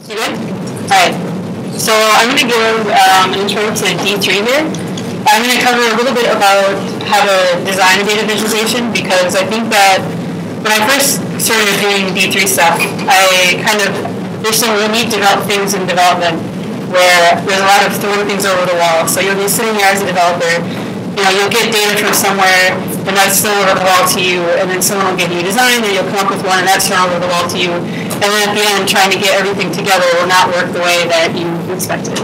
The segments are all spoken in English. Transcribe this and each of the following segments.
You good? All right. So I'm going to give an intro to D3 here. I'm going to cover a little bit about how to design a data visualization, because I think that when I first started doing D3 stuff, there's some unique things in development where there's a lot of throwing things over the wall. So you'll be sitting here as a developer, you'll get data from somewhere, and that's thrown over the wall to you, and then someone will give you a design, and you'll come up with one, and that's thrown over the wall to you. And then at the end, trying to get everything together will not work the way that you expected.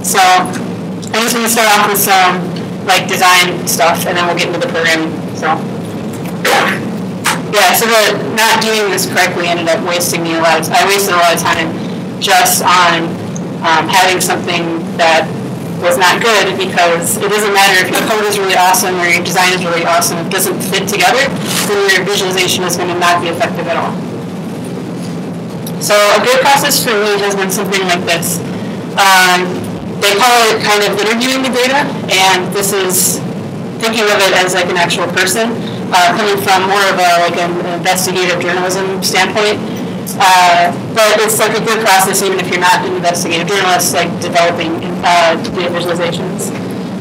So I'm just going to start off with some design stuff, and then we'll get into the programming. So not doing this correctly ended up wasting me I wasted a lot of time just on having something that was not good, because it doesn't matter if your code is really awesome or your design is really awesome. If it doesn't fit together, then your visualization is going to not be effective at all. So a good process for me has been something like this. They call it kind of interviewing the data, and this is thinking of it as an actual person, coming from more of an investigative journalism standpoint. But it's a good process even if you're not an investigative journalist, developing data visualizations.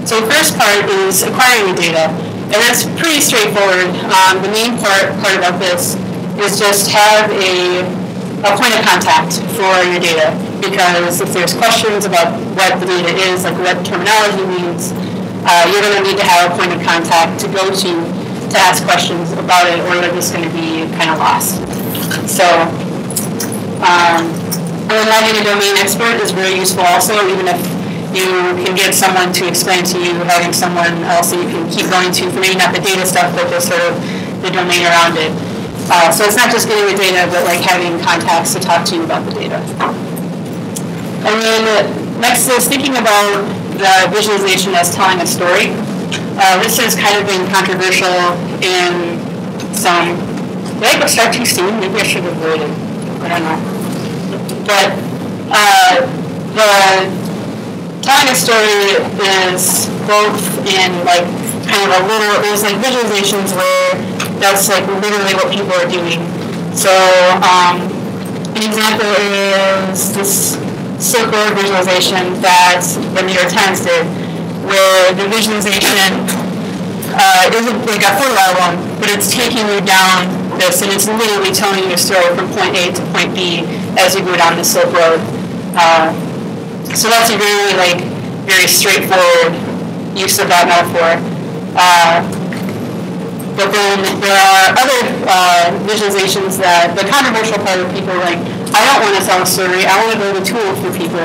So the first part is acquiring the data, and that's pretty straightforward. The main part about this is just have a point of contact for your data, because if there's questions about what the data is, what terminology means, you're going to need to have a point of contact to go to ask questions about it, or they're just going to be kind of lost. So having a domain expert is very useful also, even if you can get someone to explain to you, having someone else that you can keep going to for maybe not the data stuff, but just sort of the domain around it. So it's not just getting the data, but having contacts to talk to you about the data. And then next is thinking about the visualization as telling a story. This has kind of been controversial in some. Did I go start too soon? Maybe I should have waited. I don't know. But the telling a story is both in kind of a literal. There's visualizations where that's literally what people are doing. So an example is this Silk Road visualization that the New York Times did, where the visualization isn't a 4-hour one, but it's taking you down this, and it's literally telling you a story from point A to point B as you go down the Silk Road. So that's a very very straightforward use of that metaphor. But then there are other visualizations that the controversial part of people I don't want to tell a story. I want to build a tool for people.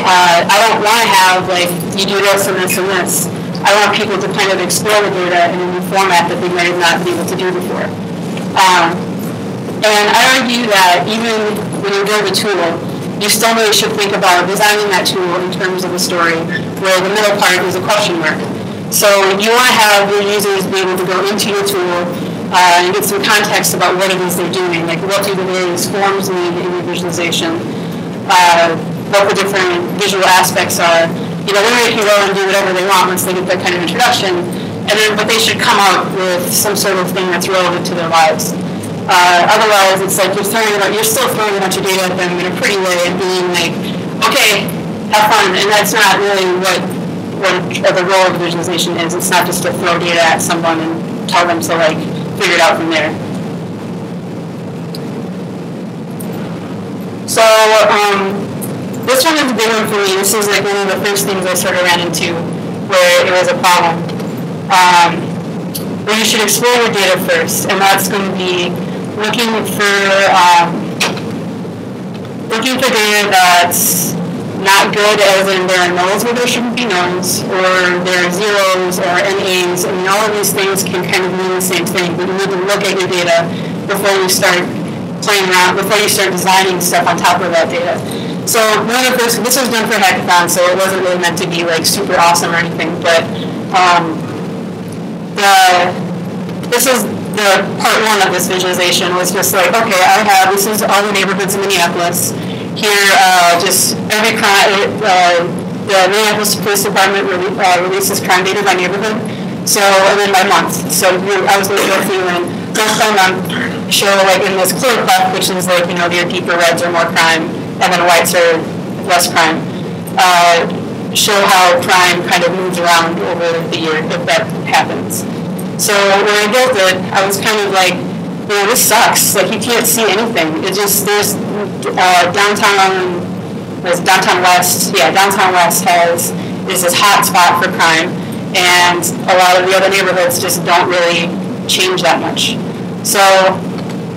I don't want to have you do this and this and this. I want people to kind of explore the data in a new format that they might have not been able to do before. And I argue that even when you build a tool, you still really should think about designing that tool in terms of a story, where the middle part is a question mark. So you want to have your users be able to go into your tool and get some context about what it is they're doing, what do the various forms mean in your visualization, what the different visual aspects are. Then they can go and do whatever they want once they get that kind of introduction, but they should come out with some sort of thing that's relevant to their lives. Otherwise, it's you're still throwing a bunch of data at them in a pretty way and being okay, have fun, and that's not really what the role of the visualization is. It's not just to throw data at someone and tell them to figure it out from there. So this one is a big one for me. This is one of the first things I sort of ran into where it was a problem. Where you should explore your data first, and that's going to be looking for data that's not good, as in there are nulls where there shouldn't be nulls, or there are zeros or NAs. All of these things can kind of mean the same thing, but you need to look at your data before you start playing around, before you start designing stuff on top of that data. So this was done for hackathon, so it wasn't really meant to be super awesome or anything, but this is the part one of this visualization, was just okay, this is all the neighborhoods in Minneapolis. Here, just every crime, the Minneapolis Police Department releases crime data by neighborhood, and then by month. So I was going to go through and month by month show in this clear clef, which is your deeper reds or more crime, and then whites are less crime, show how crime kind of moves around over the year if that happens. So when I built it, I was kind of like, this sucks. Like, you can't see anything. It just, there's downtown West. Yeah, downtown West is this hot spot for crime, and a lot of the other neighborhoods just don't really change that much. So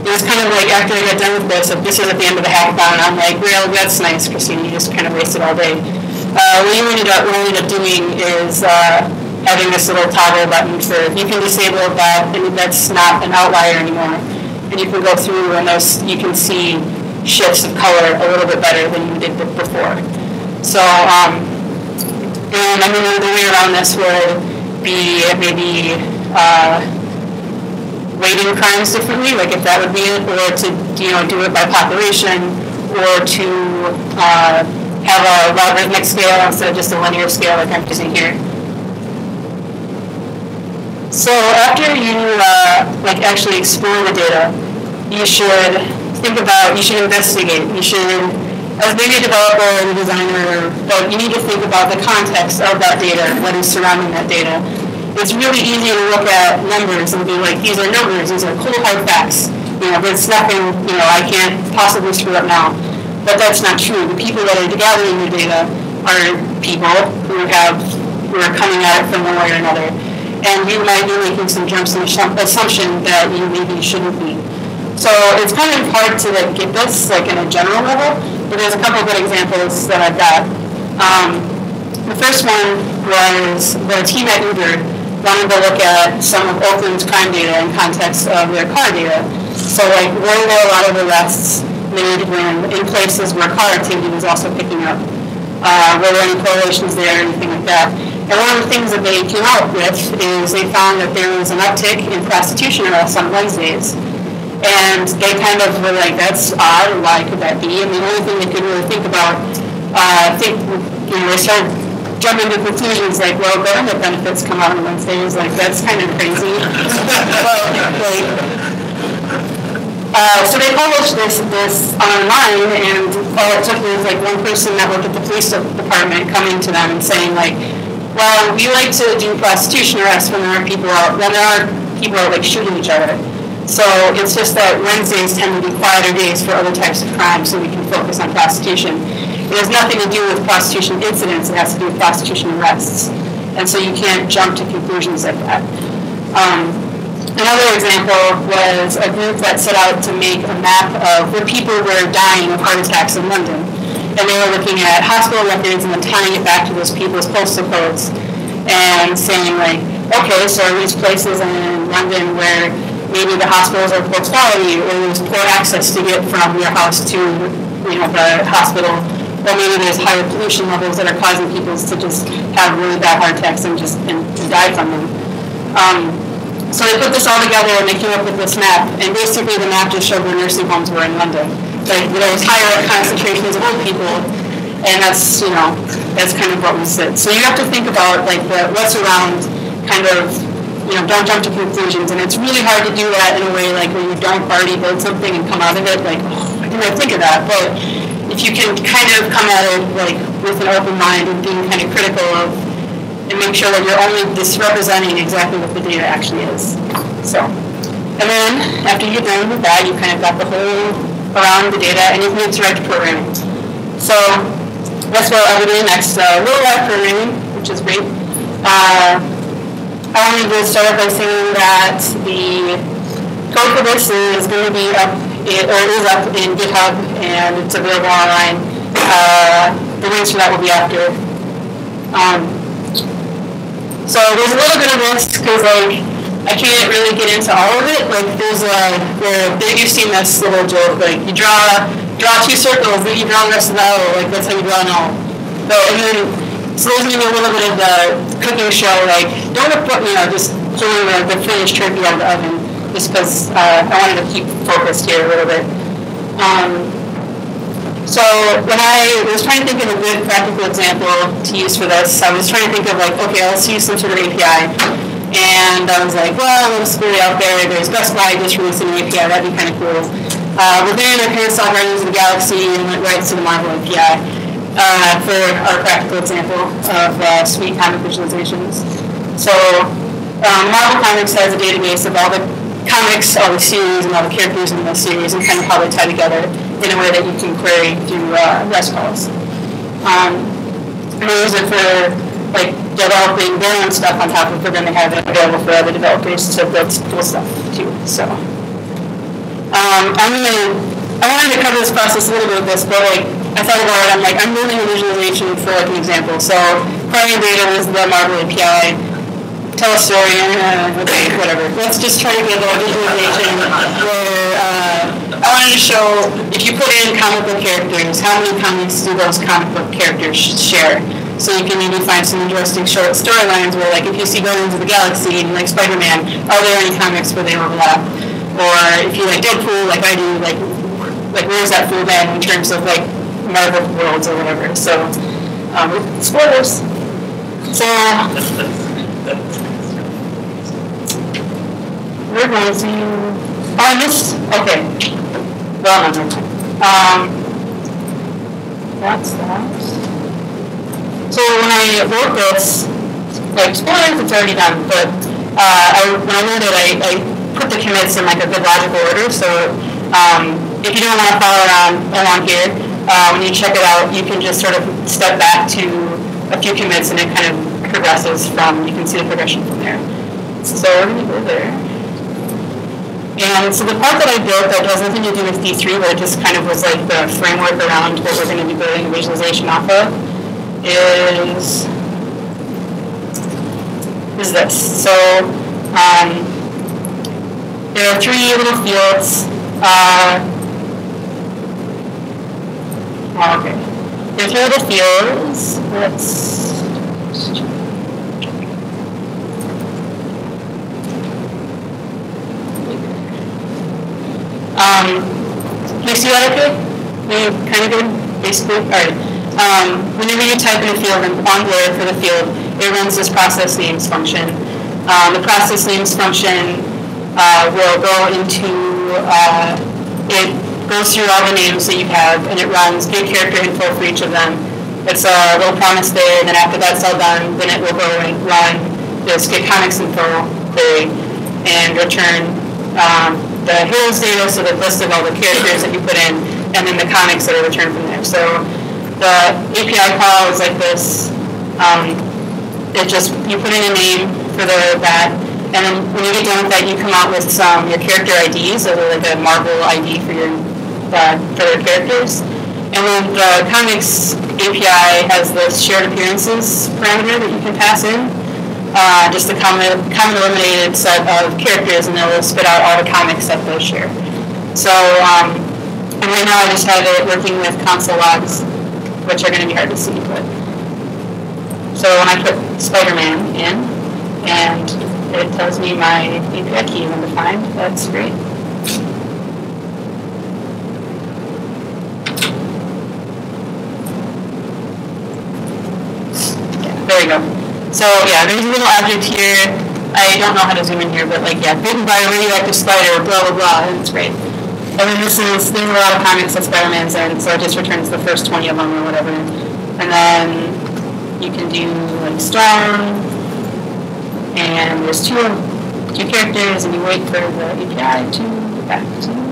it was kind of like, after I got done with this, if this is at the end of the hackathon, I'm like, well, that's nice, Kristina, you just kind of wasted all day. What we ended up doing is having this little toggle button for, you can disable that, and that's not an outlier anymore. And you can go through and you can see shifts of color a little bit better than you did before. So, and I mean, the way around this would be maybe weighting crimes differently, like if that would be it, or to do it by population, or to have a logarithmic scale instead of just a linear scale like I'm using here. So after you actually explore the data, you should investigate. You should, as maybe a developer and a designer, but you need to think about the context of that data, what is surrounding that data. It's really easy to look at numbers and be like, these are numbers, these are cool hard facts. There's nothing, I can't possibly screw up now. But that's not true. The people that are gathering your data are people who are coming at it from one way or another. And you might be making some jumps in assumption that you maybe shouldn't be. So it's kind of hard to get this in a general level, but there's a couple of good examples that I've got. The first one was the team at Uber wanted to look at some of Oakland's crime data in context of their car data. So were there a lot of arrests made in places where car activity was also picking up? Were there any correlations there, anything like that? And one of the things that they came out with is they found that there was an uptick in prostitution arrests on Wednesdays. And they kind of were like, that's odd, why could that be? And the only thing they could really think about, they started jumping to conclusions like, well, government benefits come out on Wednesdays, that's kind of crazy. So they published this online, and all it took was one person that worked at the police department coming to them and saying well, we like to do prostitution arrests when there are people out shooting each other. So it's just that Wednesdays tend to be quieter days for other types of crime, so we can focus on prostitution. It has nothing to do with prostitution incidents, it has to do with prostitution arrests. And so you can't jump to conclusions like that. Another example was a group that set out to make a map of where people were dying of heart attacks in London. And they were looking at hospital records and then tying it back to those people's postal codes and saying okay, so are these places in London where maybe the hospitals are poor quality, or there's poor access to get from your house to the hospital, or maybe there's higher pollution levels that are causing people to just have really bad heart attacks and to die from them. So they put this all together and they came up with this map, and basically the map just showed where nursing homes were in London. There was higher concentrations of old people, and that's kind of what we said. So you have to think about what's around, kind of, don't jump to conclusions, and it's really hard to do that in a way where you don't already build something and come out of it I didn't think of that. But if you can kind of come at it with an open mind and being kind of critical of, and make sure that you're only representing exactly what the data actually is. So, and then after you get done with that, you kind of got the whole around the data, and you can get direct programming. So that's what I'll be doing next. Real life programming, which is great. I wanted to start by saying that the code for this is going to be up, or it is up in GitHub, and it's available online. The links for that will be after. So there's a little bit of this, because I can't really get into all of it. There's you've seen this little joke, you draw two circles, then you draw the rest of the O, that's how you draw an O. So there's going to be a little bit of the cooking show, don't just pulling the finished turkey out of the oven, just because I wanted to keep focused here a little bit. So when I was trying to think of a good practical example to use for this, I was trying to think of okay, let's use some sort of API. And I was well, let's put it out there. There's Best Buy just releasing an API, that'd be kind of cool. Within our parent stock right into the Galaxy and went right to the Marvel API for our practical example of suite comic visualizations. So Marvel Comics has a database of all the comics, all the series, and all the characters in those series, and kind of how they tie together in a way that you can query through REST calls. And we use it for like developing their own stuff on top of it, then they have it available for other developers to build cool stuff too. So I wanted to cover this process a little bit with this, but like I thought about it, I'm like, I'm building a visualization for like an example. So primary data is the Marvel API. Tell a story, okay, whatever. Let's just try to give a visualization where I wanted to show, if you put in comic book characters, how many comics do those comic book characters share? So you can maybe find some interesting short storylines where, like, if you see Guardians of the Galaxy and like Spider-Man, are there any comics where they overlap? Or if you like Deadpool, like I do, like where's that fool then in terms of like Marvel worlds or whatever? So, spoilers. So. We're going to, I missed, okay, well, no, that's that. So when I wrote this, like, spoilers, it's already done, but when I wrote it, I put the commits in like a good logical order, so if you don't want to follow along here, when you check it out, you can just sort of step back to a few commits and it kind of progresses from, you can see the progression from there. So we're going to go there. And so the part that I built that has nothing to do with D3, but it just kind of was like the framework around what we're going to be building a visualization off of, is this. So there are three little fields. Okay. There are three little fields. Let's can you see that okay? Kind of good, basically? All right. Whenever you type in a field and on Blur for the field, it runs this process names function. The process names function will go into, it goes through all the names that you have, and it runs get character info for each of them. It's a little promise there, and then after that's all done, then it will go and run this get comics info query and return the heroes data, so the list of all the characters that you put in, and then the comics that are returned from there. So the API call is like this. It just, you put in a name for that, and then when you get done with that, you come out with your character IDs, so like a Marvel ID for their characters. And then the comics API has this shared appearances parameter that you can pass in. Just a common eliminated set of characters, and it will spit out all the comics that those share. So, and right now I just have it working with console logs, which are going to be hard to see. But so when I put Spider-Man in, and it tells me my API key is undefined, that's great. Yeah, there we go. So yeah, there's a little object here. I don't know how to zoom in here, but like, yeah, bitten by a radioactive spider, blah, blah, blah, and it's great. And then there's a lot of comics that Spider-Man's in, so it just returns the first 20 of them or whatever. And then you can do like Storm, and there's two characters, and you wait for the API to get back to you.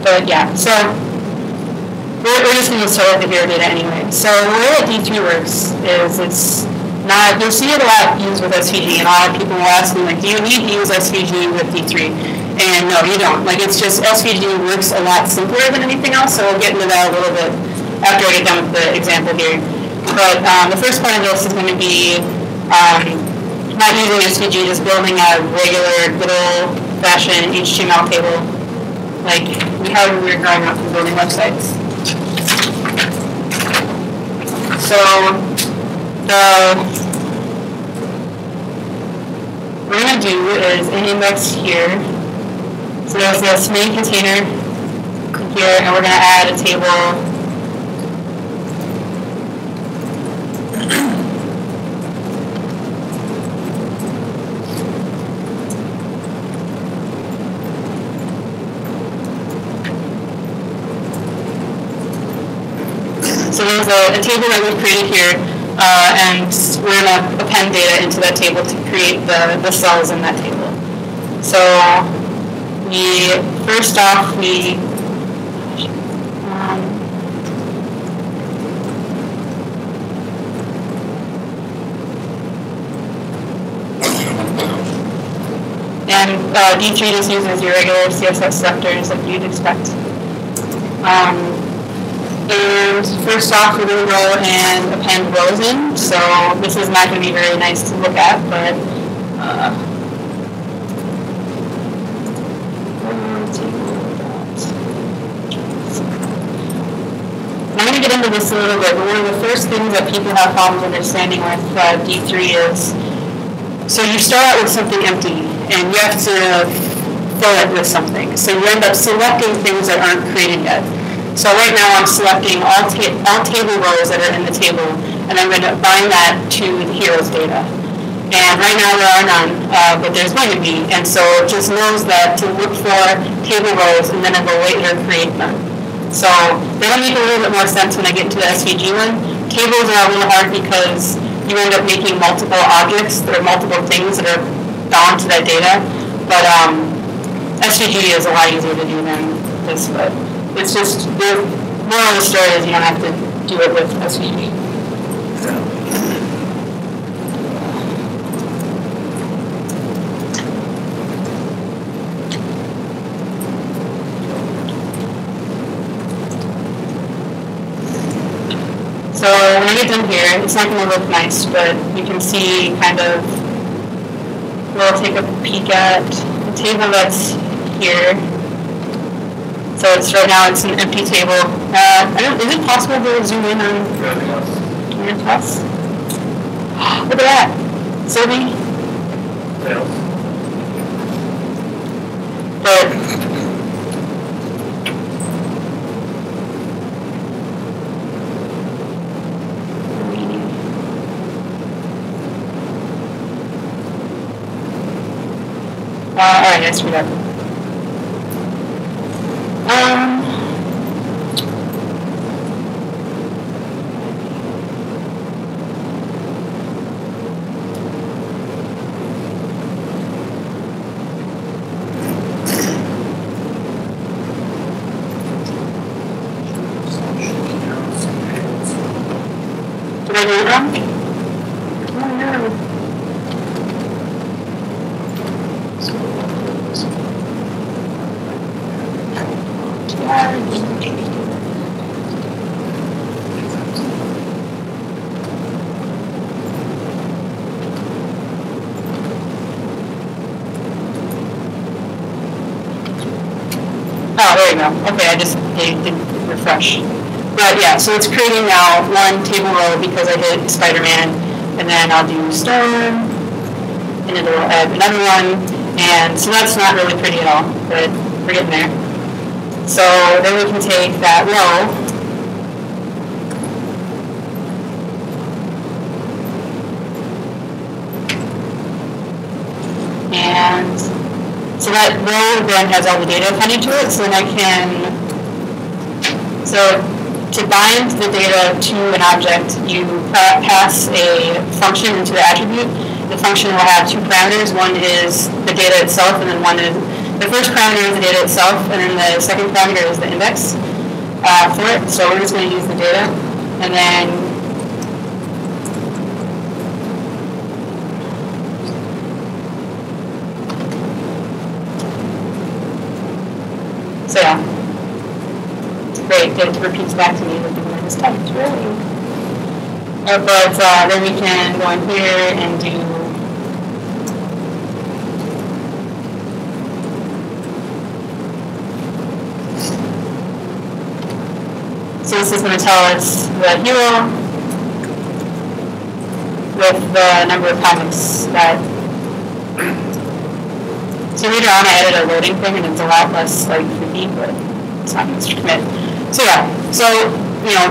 But yeah, so we're just going to start with the hero data anyway. So the way that D3 works is it's not, you'll see it a lot used with SVG, and a lot of people will ask me, like, do you need to use SVG with D3? And no, you don't. Like, it's just SVG works a lot simpler than anything else, so we'll get into that a little bit after I get done with the example here. But the first part of this is going to be not using SVG, just building a regular, good old-fashioned HTML table, like how we were growing up and building websites. So what we're going to do is an index here. So there's this main container here, and we're going to add a table. So there's a table that we've created here, and we're going to append data into that table to create the cells in that table. So first off, and D3 just uses your regular CSS selectors like you'd expect. And first off, we're going to go and append rows in. So this is not going to be very nice to look at, but I'm going to get into this a little bit, but one of the first things that people have problems understanding with D3 is, so you start out with something empty, and you have to fill it with something. So you end up selecting things that aren't created yet. So right now I'm selecting all table rows that are in the table, and I'm going to bind that to the heroes data. And right now there are none, but there's going to be. And so it just knows that to look for table rows, and then it will later create them. So that'll make a little bit more sense when I get into the SVG one. Tables are a little hard because you end up making multiple objects. There are multiple things that are bound to that data. But SVG is a lot easier to do than this. But it's just, the moral of the story is you don't have to do it with SVG. So when I get done here, it's not going to look nice, but you can see kind of, we'll take a peek at the table that's here. So it's right now it's an empty table. Is it possible to zoom in on your plus? Look at that, Sylvie. But all right, let's read up. Did I do it wrong? Oh no. Oh, there you go. Okay, I just didn't refresh. But yeah, so it's creating now one table row because I hit Spider-Man, and then I'll do Storm, and then it'll add another one, and so that's not really pretty at all, but we're getting there. So then we can take that row, and so that row then has all the data appended to it, so then I can, so to bind the data to an object, you pass a function into the attribute. The function will have two parameters. One is the data itself, and then one is, the first parameter is the data itself, and then the second parameter is the index for it. So we're just going to use the data, and then so yeah. Great, it repeats back to me looking at this text, really. But then we can go in here and do so this is going to tell us the hero with the number of comics that. So later on I added a loading thing and it's a lot less like freaky, but it's not much to commit. So yeah, so, you know,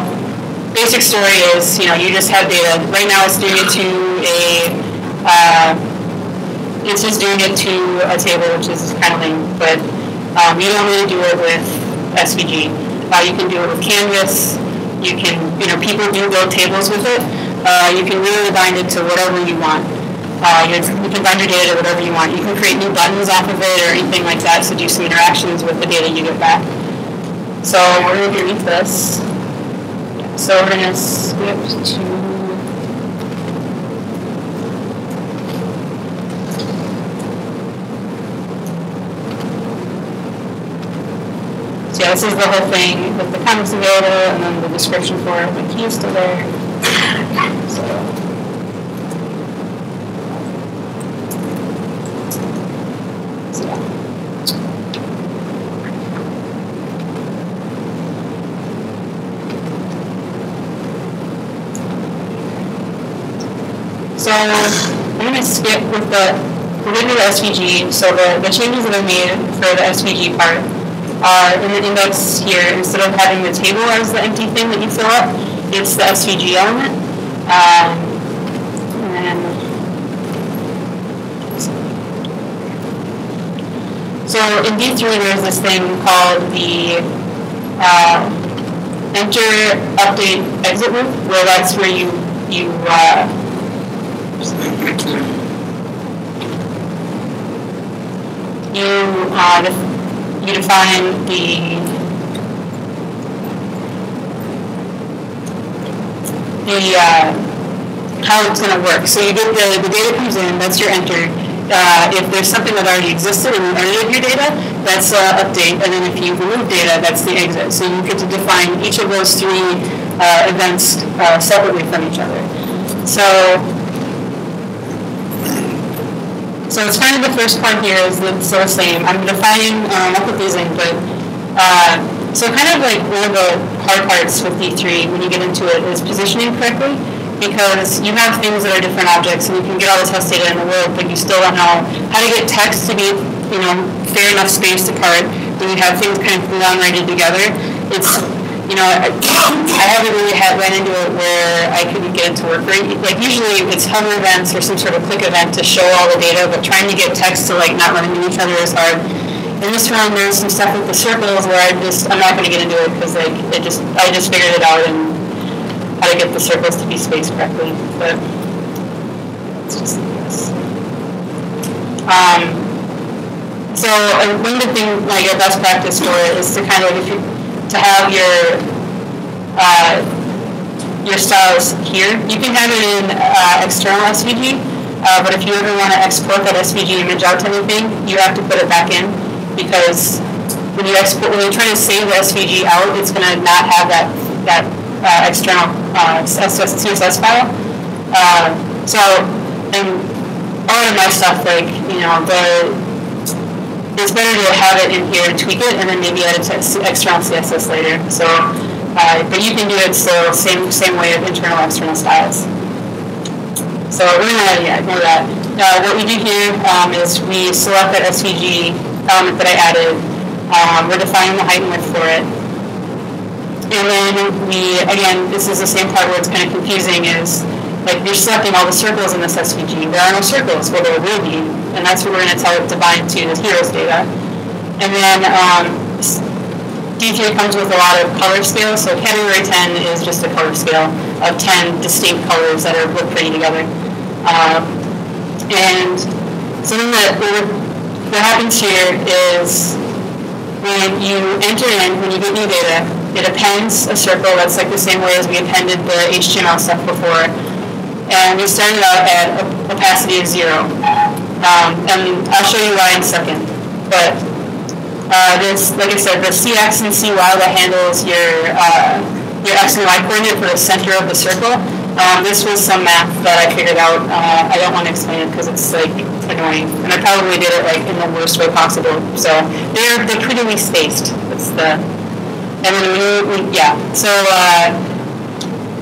basic story is, you know, you just have data. Right now it's doing it to it's just doing it to a table, which is kind of lame, but you don't really do it with SVG. You can do it with Canvas, You can, people do build tables with it. You can really bind it to whatever you want. You can bind your data to whatever you want. You can create new buttons off of it or anything like that to do some interactions with the data you get back. So we're going to delete this. So we're going to skip to... So yeah, this is the whole thing with the comments of data and then the description for it. The key is still there. So yeah. So I'm going to skip with we're going to do the SVG. So the changes that I made for the SVG part are in the index here. Instead of having the table as the empty thing that you fill up, it's the SVG element. So in D3 there's this thing called the enter, update, exit loop, where that's where you define how it's going to work. So you get the data comes in, that's your enter. If there's something that already existed and you edited your data, that's update. And then if you remove data, that's the exit. So you get to define each of those three events separately from each other. So it's kind of the first part here is still the same. I'm defining, I'll put these in, but so kind of like one of the hard parts with D3 when you get into it is positioning correctly, because you have things that are different objects and you can get all the test data in the world, but you still don't know how to get text to be, fair enough spaced apart. When you have things kind of long-ranted together, it's, I haven't really ran into it where I couldn't get it to work right. Like usually it's hover events or some sort of click event to show all the data, but trying to get text to not run into each other is hard. In this round, there's some stuff with the circles where I'm not going to get into it because I just figured it out and how to get the circles to be spaced correctly. But let's just do this. So one good thing, like a best practice for it, is to kind of to have your styles here. You can have it in external SVG, but if you ever want to export that SVG image out to anything, you have to put it back in, because when you're trying to save the SVG out, it's going to not have that external CSS file. And all of my stuff, it's better to have it in here and tweak it, and then maybe add it to external CSS later. So, but you can do it still same way of internal external styles. So we're gonna ignore that. What we do here is we select that SVG element that I added. We're defining the height and width for it, and then this is the same part where it's kind of confusing. Is you're selecting all the circles in this SVG. There are no circles, well there will be, and that's what we're going to tell it to bind to the heroes data. And then D3 comes with a lot of color scales. So category 10 is just a color scale of 10 distinct colors that look pretty together. And so then what happens here is when you enter in, when you get new data, it appends a circle that's like the same way as we appended the HTML stuff before. And we started out at opacity of 0. And I'll show you why in a second. But this, like I said, the CX and CY that handles your X and Y coordinate for the center of the circle. This was some math that I figured out. I don't want to explain it because it's annoying, and I probably did it in the worst way possible. So they're prettily spaced. That's and then So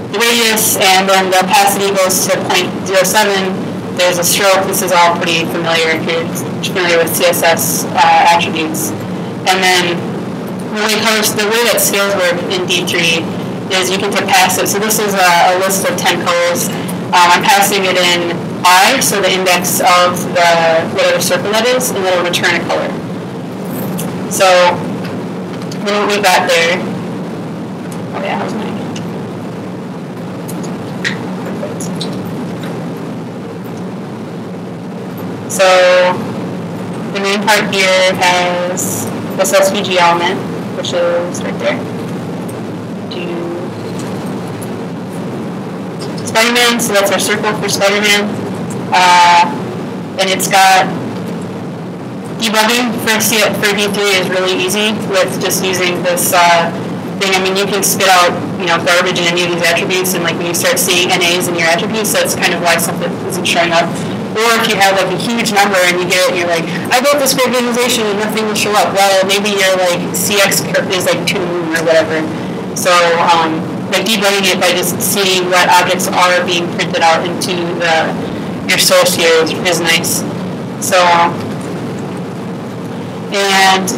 the radius and then the opacity goes to 0.07. There's a stroke. This is all pretty familiar if you're familiar with CSS attributes. And then the way that scales work in D3 is you can pass it. So this is a list of 10 colors. I'm passing it in I, so the index of the whatever circle that is, and it'll return a color. So what we got there. Oh yeah, that was mine. So the main part here has this SVG element, which is right there. Do Spider-Man, so that's our circle for Spider-Man. And it's got debugging for D3 is really easy with just using this thing. I mean, you can spit out, garbage in any of these attributes, and like when you start seeing NAs in your attributes, that's kind of why something isn't showing up. Or if you have like a huge number and you get it, and you're like, I built this great visualization and nothing will show up. Well, maybe your like CX is like to the moon or whatever. So like debugging it by just seeing what objects are being printed out into your source here is nice. So and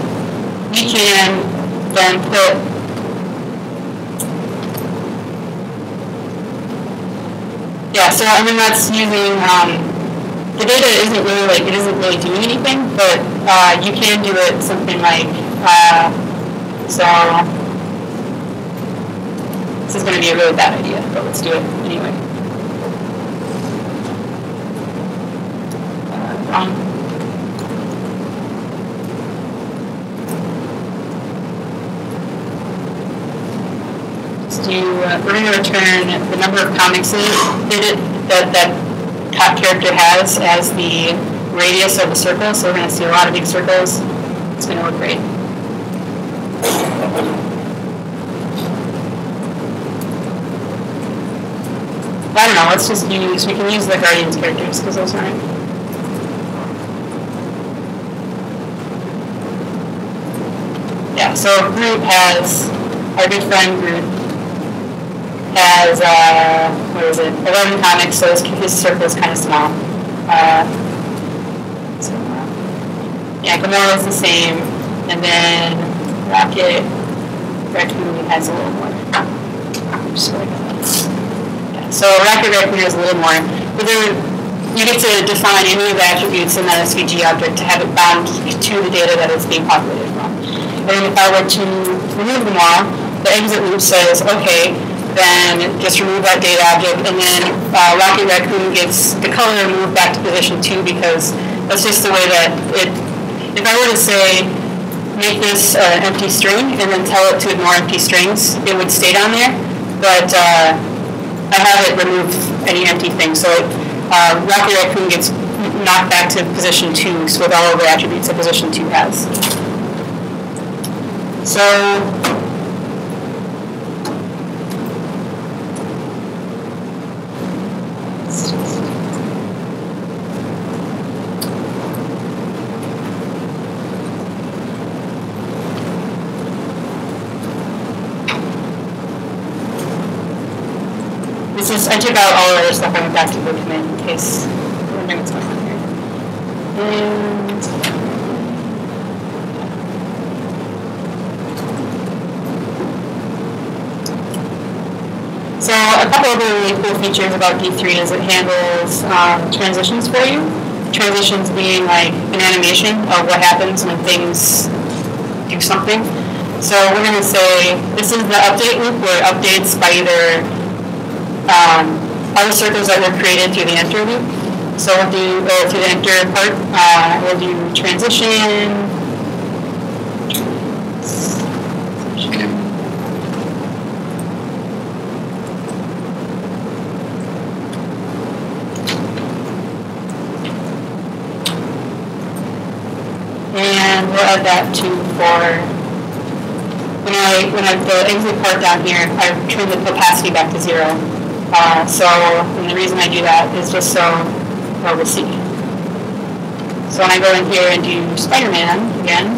we can then put so I mean that's using the data isn't really doing anything, but you can do it something like so. This is going to be a really bad idea, but let's do it anyway. We're going to return the number of comics that top character has as the radius of the circle. So we're going to see a lot of big circles. It's going to look great. I don't know. Let's just we can use the Guardians characters because those aren't. Yeah. So Groot has our good friend Groot. Has 11 comics, so his circle is kind of small. Gamora is the same, and then Rocket Raccoon has a little more. So Rocket Raccoon has a little more, but then you get to define any of the attributes in that SVG object to have it bound to the data that it's being populated from. And if I were to remove them all, the exit loop says, okay, then just remove that data object, and then Rocket Raccoon gets the color moved back to position 2 because that's just the way that it. If I were to say make this empty string and then tell it to ignore empty strings, it would stay down there. But I have it remove any empty thing, so Rocket Raccoon gets knocked back to position 2, so with all of the attributes that position 2 has. So. I took out all the other stuff. I went back to the command in case you're wondering what's going on here. And so a couple of really cool features about D3 is it handles transitions for you. Transitions being like an animation of what happens when things do something. So we're going to say this is the update loop where it updates by either all the circles that were created through the enter loop. So we'll do through the enter part. We'll do transition. And we'll add that to for when I the exit part down here. I turn the opacity back to 0. And the reason I do that is just so, well, we'll see. So when I go in here and do Spider-Man again,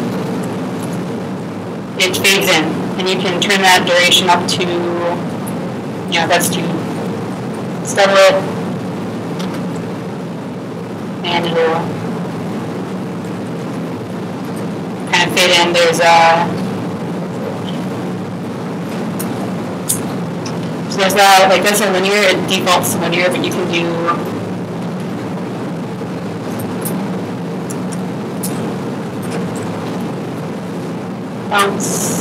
it fades in. And you can turn that duration up to, that's to start it. And it'll kind of fade in. There's So there's that, like that's a linear, it defaults to linear, but you can do bounce.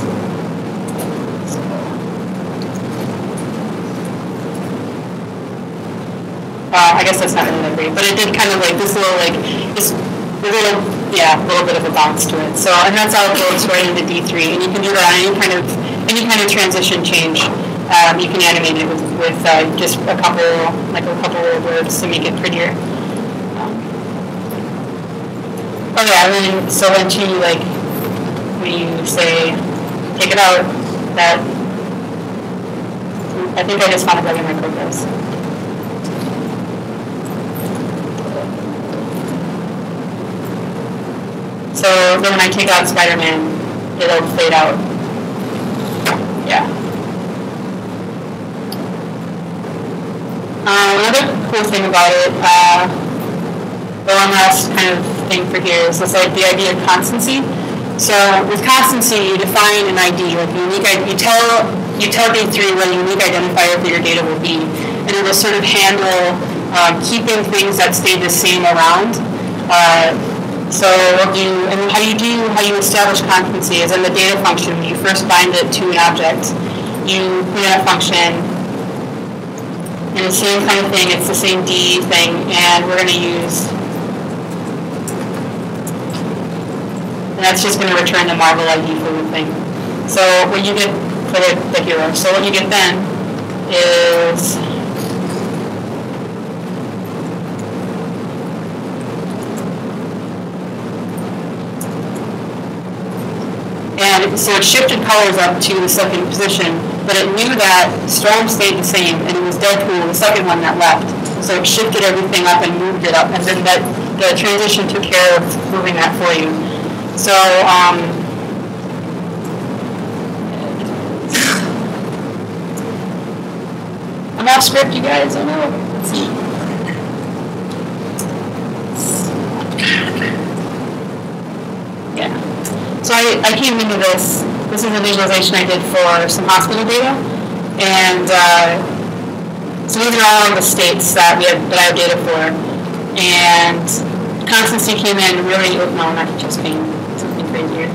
I guess that's not really that great, but it did kind of like this little like this little bit of a bounce to it. So and that's how it goes right into D3, and you can do that on any kind of transition change. You can animate it with just a couple of words to make it prettier. Oh yeah, and then so when she like when you say take it out, that I think I just found a bug in my code base. So then when I take out Spider-Man, it'll fade out. Yeah. Another cool thing about it, the one last kind of thing for here is this, like the idea of constancy. So with constancy, you define an ID, like unique ID. You tell D3 what a unique identifier for your data will be, and it will sort of handle keeping things that stay the same around. So and how you establish constancy is in the data function. When you first bind it to an object, you put in a function. And the same kind of thing, it's the same D thing, and we're going to use, and that's just going to return the Marvel ID for the thing. So what you get for the hero, so what you get then is, and so it shifted colors up to the second position, but it knew that Storm stayed the same, and it was Deadpool, the second one that left. So it shifted everything up and moved it up, and then the transition took care of moving that for you. So, I'm off script, you guys, I know. Let's see. Yeah. So I came into this is a visualization I did for some hospital data, and so these are all the states that I have data for, and constancy came in really, no, not chest pain, something crazier.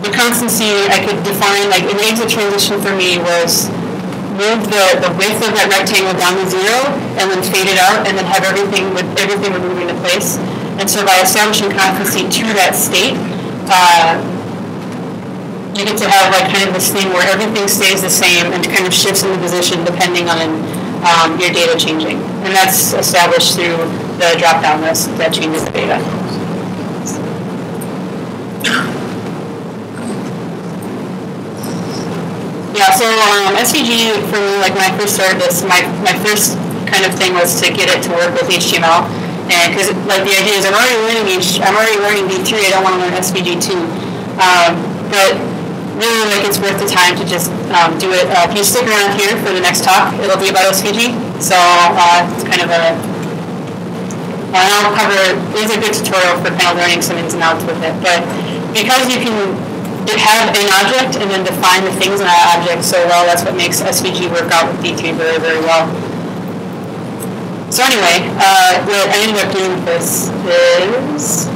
The constancy I could define, like an exit transition for me was move the width of that rectangle down to 0, and then fade it out, and then have everything would move into place. And so by establishing constancy to that state, you get to have like kind of this thing where everything stays the same and kind of shifts into position depending on your data changing. And that's established through the drop-down list that changes the data. Yeah, so SVG for me, like when I first started this, my first kind of thing was to get it to work with HTML. And because like the idea is I'm already learning D3, I don't want to learn SVG too. But really like it's worth the time to just do it. If you stick around here for the next talk, it'll be about SVG. So it's kind of and I'll cover, it's a good tutorial for kind of learning some ins and outs with it. But because you can have an object and then define the things in that object so well, that's what makes SVG work out with D3 very, very well. So anyway, what I ended up doing with this is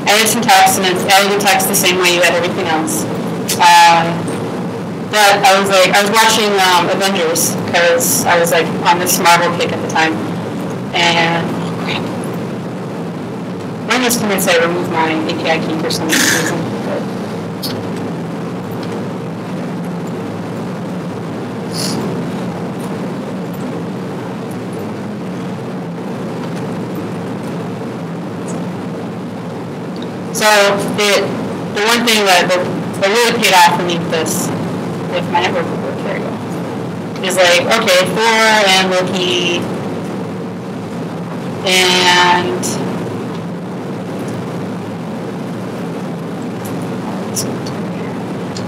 added some text, and it's added the text the same way you add everything else. But I was watching Avengers because I was like on this Marvel kick at the time, and one of those commits I removed my API key for some reason. So the one thing that really paid off for me with this, with my network report, there you go, is like, okay, for and Loki, and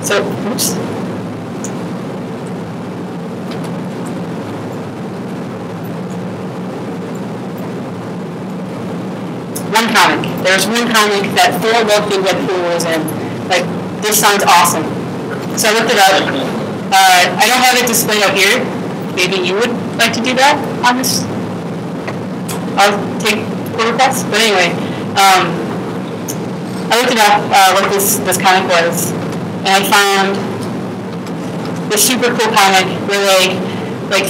so, oops. One comic. There's one comic that full Loki Deadpool was in. Like, this sounds awesome. So I looked it up. I don't have it displayed up here. Maybe you would like to do that on this. I'll take pull requests. But anyway, I looked it up what this comic was, and I found this super cool comic where like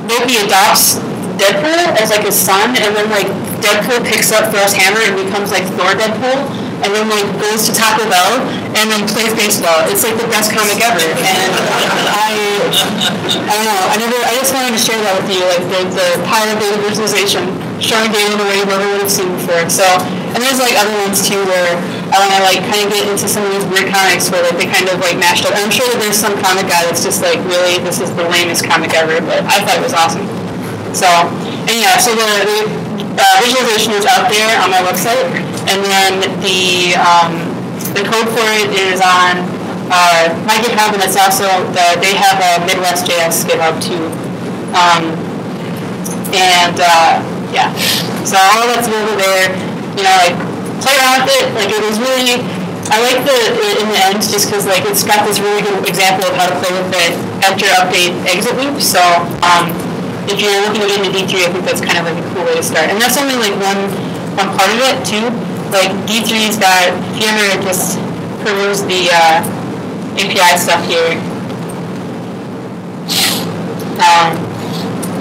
Loki adopts Deadpool as like his son, and then like Deadpool picks up Thor's hammer and becomes like Thor Deadpool, and then like goes to Taco Bell and then plays baseball. It's like the best comic ever, and I don't know. I just wanted to share that with you, like the power of data visualization, showing data in a way you never would have seen before. So, and there's like other ones too where I want to like kind of get into some of these weird comics where like they kind of like mashed up. And I'm sure that there's some comic guy that's just like, really, this is the lamest comic ever, but I thought it was awesome. So, and yeah, so the visualization is out there on my website, and then the code for it is on my GitHub, and it's also they have a Midwest.js GitHub too, yeah. So all that's over there. You know, like play around with it. Like it was really, I like in the end just because like it's got this really good example of how to play with it after update exit loop. So if you're looking to get into D3, I think that's kind of like a cool way to start. And that's only like one part of it too. Like D3's got, if you ever just peruse the API stuff here,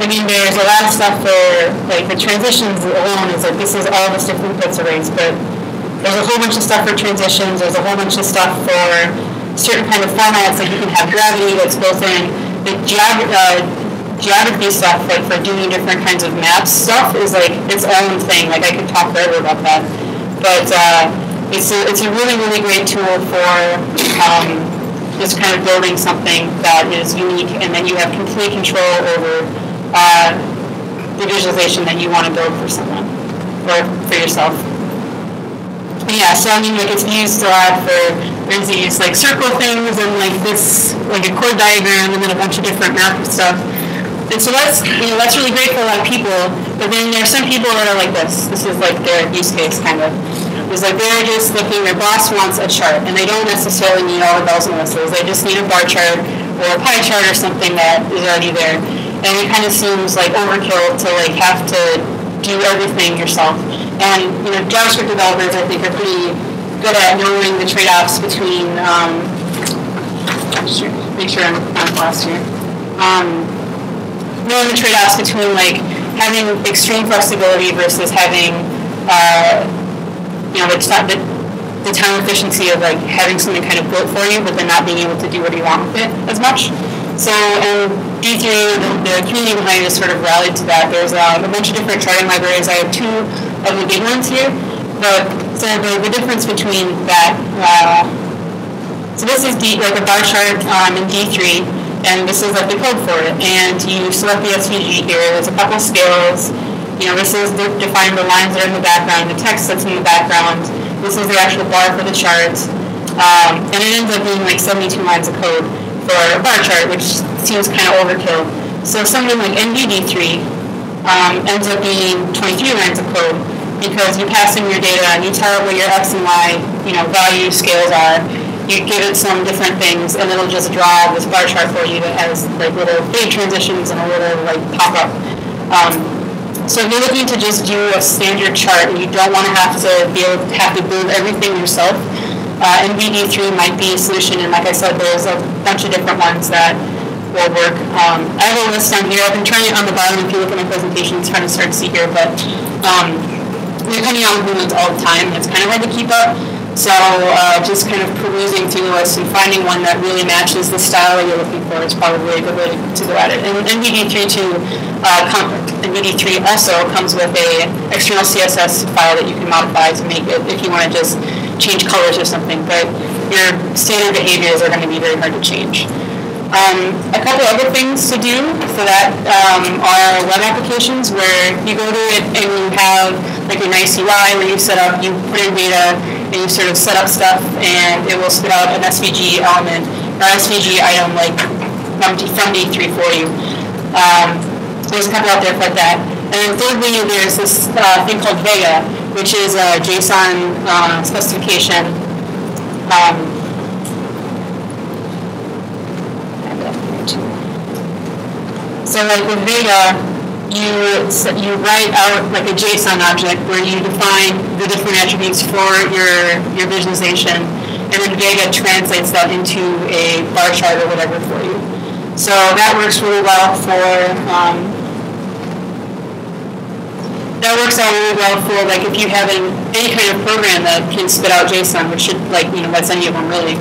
I mean, there's a lot of stuff for, like, the transitions alone is like, this is all this different bits arrays, but there's a whole bunch of stuff for transitions, there's a whole bunch of stuff for certain kind of formats, like you can have gravity that's built in. The geography stuff, like for doing different kinds of maps stuff, is like its own thing. Like I could talk forever about that, but it's a really, really great tool for just kind of building something that is unique, and then you have complete control over the visualization that you want to build for someone or for yourself. And yeah, so I mean, like it's used a lot for, there's these like circle things and like this, like a chord diagram, and then a bunch of different map stuff. And so that's, you know, that's really great for a lot of people. But then there are some people that are like this. This is like their use case kind of. It's like they're just looking, their boss wants a chart, and they don't necessarily need all the bells and whistles. They just need a bar chart or a pie chart or something that is already there. And it kind of seems like overkill to like have to do everything yourself. And you know, JavaScript developers, I think, are pretty good at knowing the trade-offs between. Just make sure I'm on class here. Knowing the trade-offs between like having extreme flexibility versus having, you know, the time efficiency of like having something kind of built for you, but then not being able to do what you want with it as much. So, and D3, the community behind it sort of rallied to that. There's a bunch of different charting libraries. I have two of the big ones here. But so the difference between that, so this is like a bar chart in D3, and this is like the code for it. And you select the SVG here. There's a couple scales. You know, this is defining the lines that are in the background, the text that's in the background. This is the actual bar for the chart. And it ends up being like 72 lines of code for a bar chart, which seems kind of overkill. So something like NVD3 ends up being 23 lines of code because you pass in your data and you tell it what your X and Y, you know, value scales are. You give it some different things, and it'll just draw this bar chart for you that has like little big transitions and a little like pop up. So if you're looking to just do a standard chart and you don't want to have to build everything yourself, NVD3 might be a solution. And like I said, there's a bunch of different ones that will work. I have a list down here. I've been trying it on the bottom. If you look at my presentation, it's kind of hard to see here, but they're coming out with new ones all the time. It's kind of hard to keep up. So just kind of perusing through the list and finding one that really matches the style that you're looking for is probably a good way to go at it. And NVD3 NVD3 also comes with a external CSS file that you can modify to make it if you want to just change colors or something. But your standard behaviors are going to be very hard to change. A couple other things to do for that are web applications where you go to it and you have like a nice UI where you set up, you put in data, and you sort of set up stuff, and it will spit out an SVG element or SVG item like from D3 for you. There's a couple out there like that. And then thirdly, there's this thing called Vega, which is a JSON specification. So like with Vega, you write out like a JSON object where you define the different attributes for your visualization, and then Vega translates that into a bar chart or whatever for you. So that works really well for like if you have any kind of program that can spit out JSON, which should that's any of them really.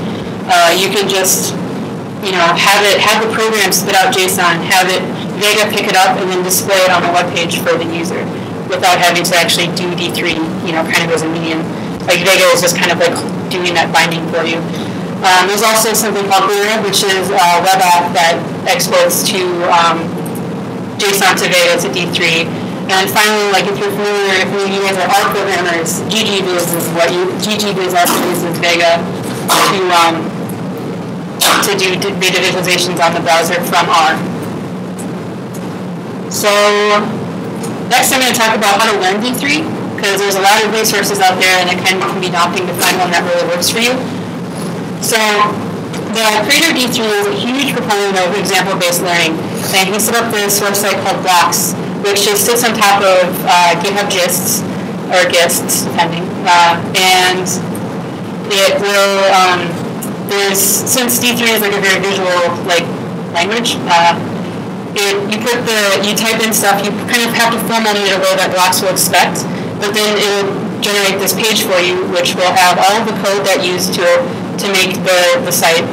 You can just have the program spit out JSON, have it Vega pick it up, and then display it on the web page for the user without having to actually do D3, kind of as a medium. Like Vega is just kind of like doing that binding for you. There's also something called Lira, which is a web app that exports to JSON to Vega to D3. And finally, like if you're familiar, if you guys are R programmers, GGViz also uses Vega to do data visualizations on the browser from R. So next I'm going to talk about how to learn D3, because there's a lot of resources out there and it can be daunting to find one that really works for you. So the creator of D3 is a huge proponent of example-based learning, and he set up this website called Blocks, which just sits on top of GitHub Gists, or Gists, depending, and it will, since D3 is like a very visual language, you type in stuff, you kind of have to format it in a way that Blocks will expect, but then it will generate this page for you, which will have all of the code that you used to make the site,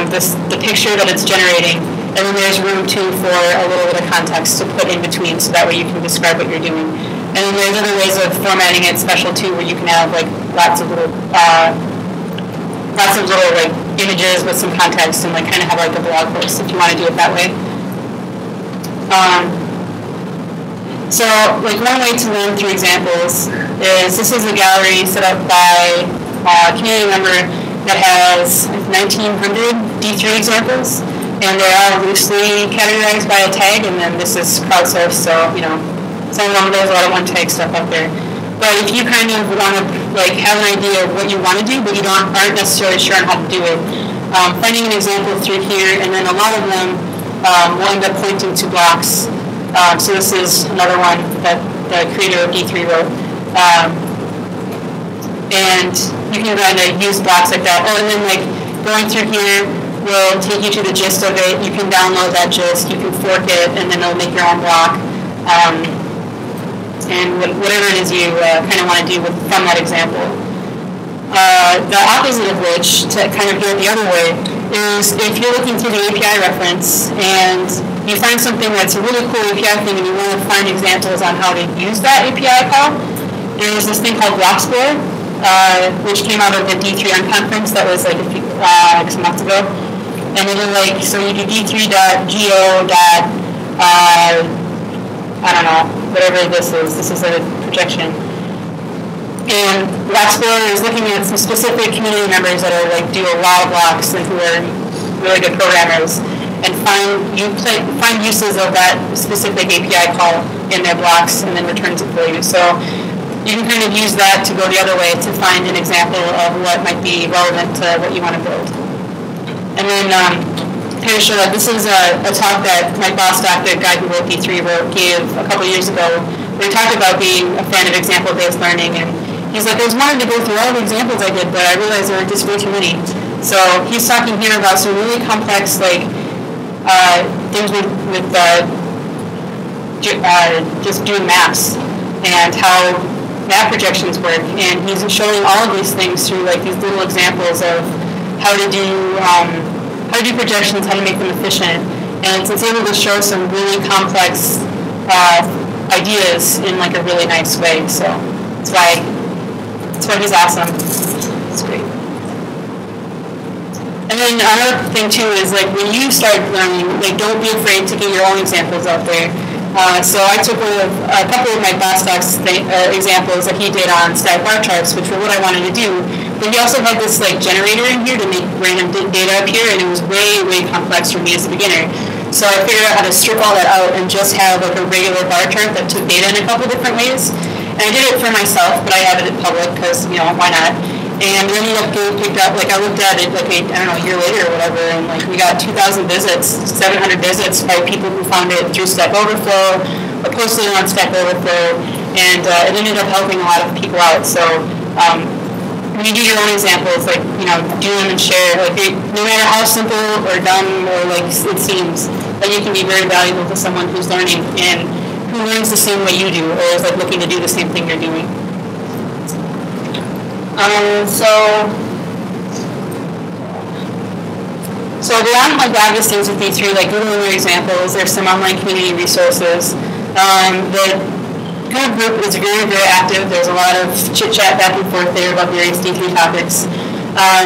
the picture that it's generating, and then there's room too for a little bit of context to put in between, so that way you can describe what you're doing. And then there's other ways of formatting it special too, where you can have lots of little images with some context, and kind of have a blog post if you want to do it that way. So one way to learn through examples is, this is a gallery set up by a community member that has 1,900 D3 examples, and they're all loosely categorized by a tag, and then this is crowdsourced, so some of them, there's a lot of one-tag stuff out there. But if you kind of want to have an idea of what you want to do, but you aren't necessarily sure on how to do it, finding an example through here, and then a lot of them will end up pointing to Blocks. So this is another one that the creator of D3 wrote. And you can kind of use Blocks like that. Oh, and then going through here will take you to the gist of it. You can download that gist, you can fork it, and then it'll make your own block. And whatever it is you kind of want to do from that example. The opposite of which, to kind of go the other way, is if you're looking through the API reference and you find something that's a really cool API thing and you want to find examples on how to use that API call, there's this thing called Blocksplorer, which came out of the D3 conference that was some months ago. And it'll so you do D3.go. I don't know, whatever this is. This is a projection. And Blocksplorer is looking at some specific community members that are do a lot of blocks and who are really good programmers, and find uses of that specific API call in their blocks, and then returns it for you. So you can kind of use that to go the other way to find an example of what might be relevant to what you want to build. And then kind of show that this is a talk that Mike Bostock, the guy who wrote D3, gave a couple years ago. We talked about being a fan of example-based learning, and he's like, I was wanting to go through all the examples I did, but I realized there were just way too many. So he's talking here about some really complex things with just doing maps and how map projections work. And he's showing all of these things through these little examples of how to do projections, how to make them efficient, and it's able to show some really complex ideas in a really nice way. So that's why he's awesome. It's great. And then another thing too is when you start learning, don't be afraid to get your own examples out there. So I took a couple of Mike Bostock's examples that he did on static bar charts, which were what I wanted to do. But he also had this generator in here to make random data appear, and it was way, way complex for me as a beginner. So I figured out how to strip all that out and just have a regular bar chart that took data in a couple different ways. And I did it for myself, but I have it in public because, why not? And we ended up getting picked up, like I looked at it like a year later or whatever, and like we got 2,000 visits, 700 visits by people who found it through Stack Overflow, or posted it on Stack Overflow, and it ended up helping a lot of people out. So when you do your own examples, like, do them and share, like no matter how simple or dumb or like it seems, that you can be very valuable to someone who's learning and who learns the same way you do, or is like looking to do the same thing you're doing. So beyond like obvious things with D3, like Googling your examples, there's some online community resources. The kind of group is very, very active. There's a lot of chit-chat back and forth there about various D3 topics.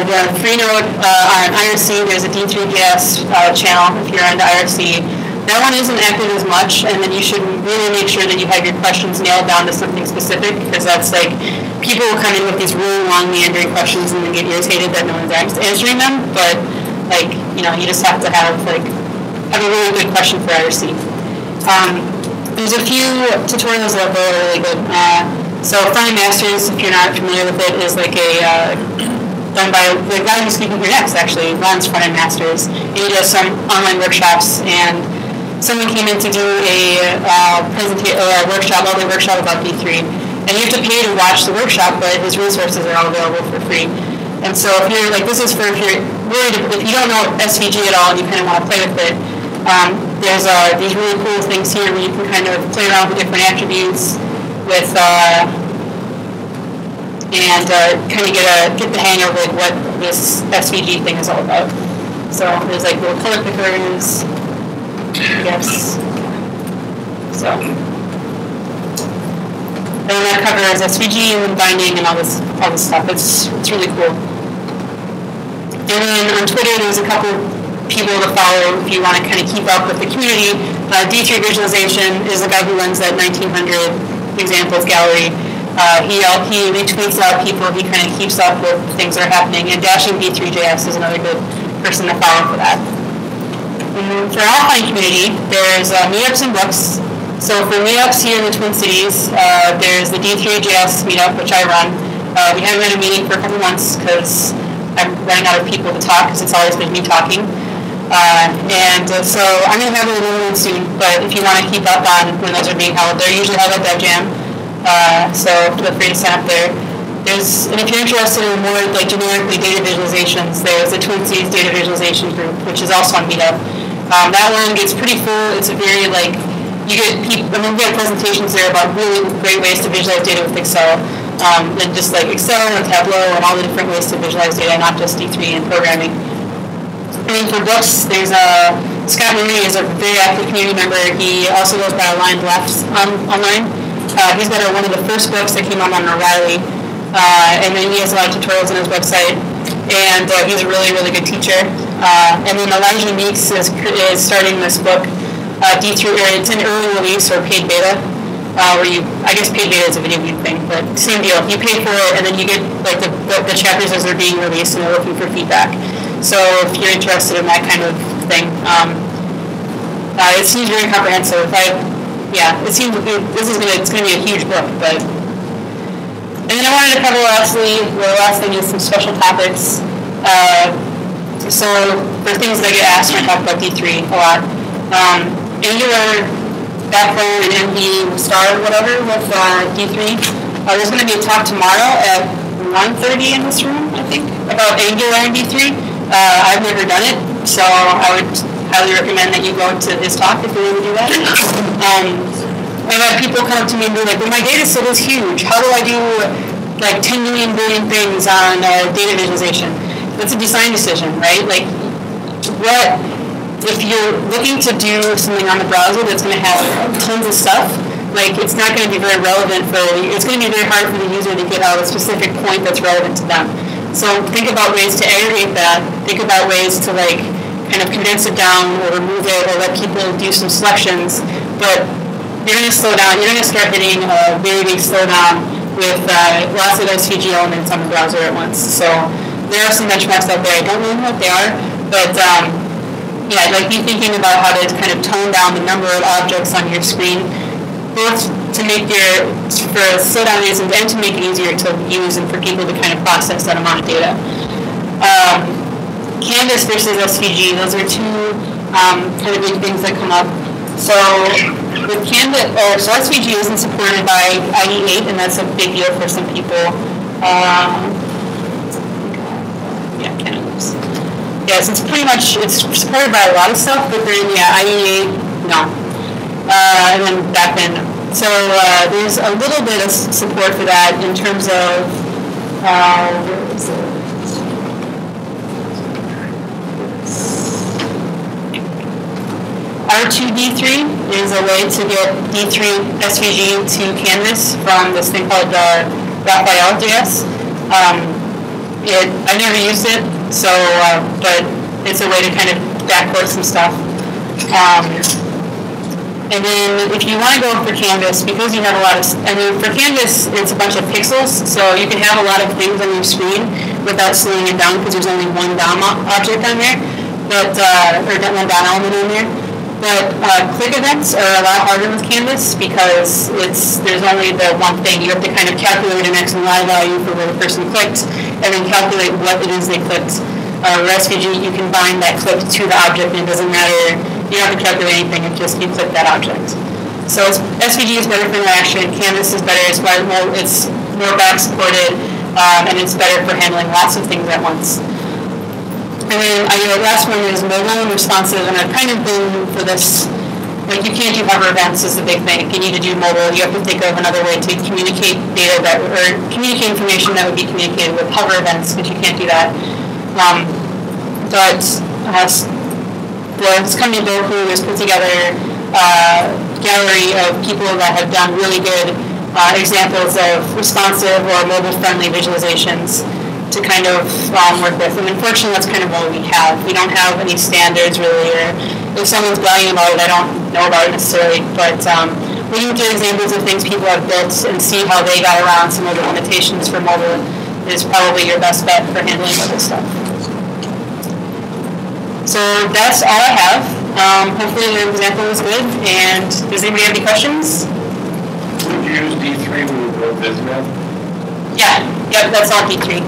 The free node on IRC, there's a D3.js channel if you're on the IRC. That one isn't active as much, and then you should really make sure that you have your questions nailed down to something specific, because that's like, people will come in with these really long meandering questions and then get irritated that no one's answering them, but like, you just have to have a really good question for IRC. There's a few tutorials that are really good. So Front-End Masters, if you're not familiar with it, is like done by the guy who's speaking here next, actually, runs Front-End Masters. And he does some online workshops, and someone came in to do a workshop about D3. And you have to pay to watch the workshop, but his resources are all available for free. And so if you're like, this is for if you're worried, if you don't know SVG at all and you kind of want to play with it, there's these really cool things here where you can kind of play around with different attributes with and kind of get the hang of like what this SVG thing is all about. So there's like little color pickers, I guess. So. And then that covers SVG and binding and all this stuff. It's really cool. And then on Twitter, there's a couple people to follow if you want to kind of keep up with the community. D3 Visualization is the guy who runs that 1900 examples gallery. He retweets out people. He kind of keeps up with things that are happening. And Dashing D3.js is another good person to follow for that. And for our offline community, there's meetups and books. So for meetups here in the Twin Cities, there's the D3.js meetup, which I run. We haven't had a meeting for a couple months because I'm running out of people to talk because it's always been me talking. So I'm going to have a little one soon, but if you want to keep up on when those are being held, they're usually held at DevJam. So feel free to sign up there. And if you're interested in more like generically data visualizations, there's the Twin Cities Data Visualization Group, which is also on Meetup. That one gets pretty full. It's a very like, we get presentations there about really great ways to visualize data with Excel, and just like Excel and Tableau and all the different ways to visualize data, not just D3 and programming. And for books, there's Scott Marie is a very active community member. He also goes by Aligned Left online. He's got one of the first books that came out on O'Reilly, and then he has a lot of tutorials on his website. And he's a really, really good teacher. And then Elijah Meeks is starting this book. D3, it's an early release or paid beta, where I guess paid beta is a video game thing, but same deal. You pay for it, and then you get like the chapters as they're being released, and they're looking for feedback. So if you're interested in that kind of thing, it seems very comprehensive. It seems it's going to be a huge book, but. And then I wanted to cover the last thing is some special topics. So for things that I get asked when I talk about D3 a lot. Angular backbone and MD star or whatever with D3. There's going to be a talk tomorrow at 1:30 in this room, I think, about Angular and D3. I've never done it, so I would highly recommend that you go to his talk if you want to do that. I've had people come up to me and be like, well, my data set is huge. How do I do like 10 million billion things on data visualization? That's a design decision, right? Like, if you're looking to do something on the browser that's going to have tons of stuff, like it's not going to be very relevant it's going to be very hard for the user to get out a specific point that's relevant to them. So think about ways to aggregate that. Think about ways to like kind of condense it down or remove it or let people do some selections. But you're going to slow down. You're going to start hitting a very big slowdown with lots of SVG elements on the browser at once. So there are some benchmarks out there. I don't know what they are, but like be thinking about how to kind of tone down the number of objects on your screen both to make for slow down reasons and to make it easier to use and for people to kind of process that amount of data. Canvas versus SVG, those are two kind of big things that come up. So with Canvas, so SVG isn't supported by IE8, and that's a big deal for some people. Yeah, Canvas. Yeah, so it's supported by a lot of stuff, but they're in IE8, no. And then backend. So there's a little bit of support for that in terms of, where is it? R2D3 is a way to get D3 SVG to Canvas from this thing called Raphael.js. I never used it, so but it's a way to kind of backport some stuff. And then if you want to go for Canvas, because you have a lot of, for Canvas, it's a bunch of pixels, so you can have a lot of things on your screen without slowing it down because there's only one DOM object on there, but, or one DOM element on there. But click events are a lot harder with Canvas because there's only the one thing. You have to kind of calculate an X and Y value for where the person clicked, and then calculate what it is they clicked. With SVG, you can bind that click to the object, and it doesn't matter. You don't have to calculate anything. It's just you click that object. So SVG is better for interaction. Canvas is better. It's more back supported, and it's better for handling lots of things at once. And then the last one is mobile and responsive, and I've kind of been for this, like you can't do hover events is the big thing. If you need to do mobile, you have to think of another way to communicate data or communicate information that would be communicated with hover events, but you can't do that. But this company Boku has put together a gallery of people that have done really good examples of responsive or mobile-friendly visualizations to kind of work with. And unfortunately, that's kind of all we have. We don't have any standards really, or if someone's bragging about it, I don't know about it necessarily, but looking to examples of things people have built and see how they got around some of the limitations for mobile is probably your best bet for handling mobile stuff. So that's all I have. Hopefully the example was good, and does anybody have any questions? Would you use D3 when you build Visma? Yeah, yep, that's all D3.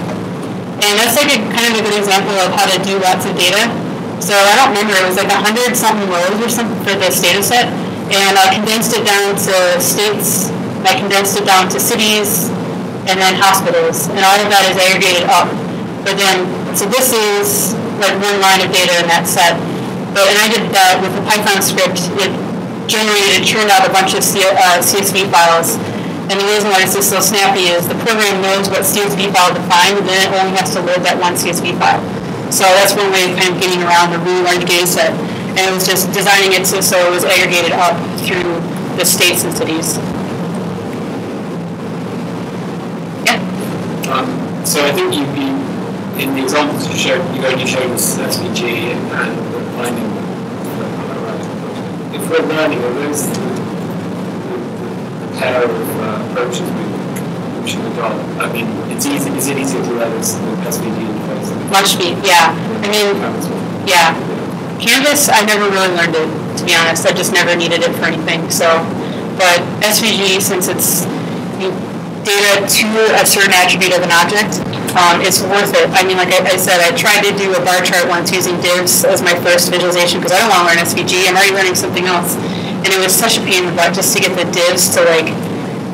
And that's like kind of a good example of how to do lots of data. So I don't remember, it was like 100 something rows or something for this data set. And I condensed it down to states, I condensed it down to cities, and then hospitals. And all of that is aggregated up. But then, so this is like one line of data in that set. And I did that with the Python script. It churned out a bunch of CSV files. And the reason why this is so snappy is the program knows what CSV file to find, and then it only has to load that one CSV file. So that's one way of kind of getting around the really large data set. And it was just designing it so it was aggregated up through the states and cities. Yeah? So I think in the examples you showed, you only showed us SVG and finding. If we're learning, are those pair of approaches we should adopt? I mean, is it easier to learn with SVG interface? LaunchSpeed, yeah. I mean, yeah. Canvas, I never really learned it, to be honest. I just never needed it for anything. So, but SVG, since it's data to a certain attribute of an object, it's worth it. I mean, like I said, I tried to do a bar chart once using divs as my first visualization because I don't want to learn SVG. I'm already learning something else. And it was such a pain in the butt just to get the divs to like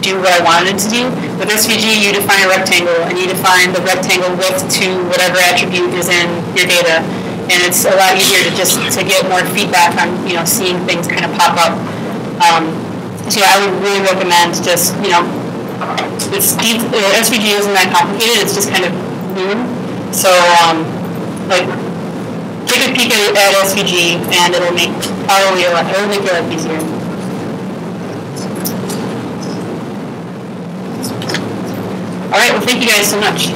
do what I wanted it to do. With SVG, you define a rectangle, and you define the rectangle width to whatever attribute is in your data. And it's a lot easier to get more feedback on, seeing things kind of pop up. So yeah, I would really recommend just, SVG isn't that complicated, it's just kind of new. So, take a peek at SVG, and it'll make your life easier. All right, well, thank you guys so much.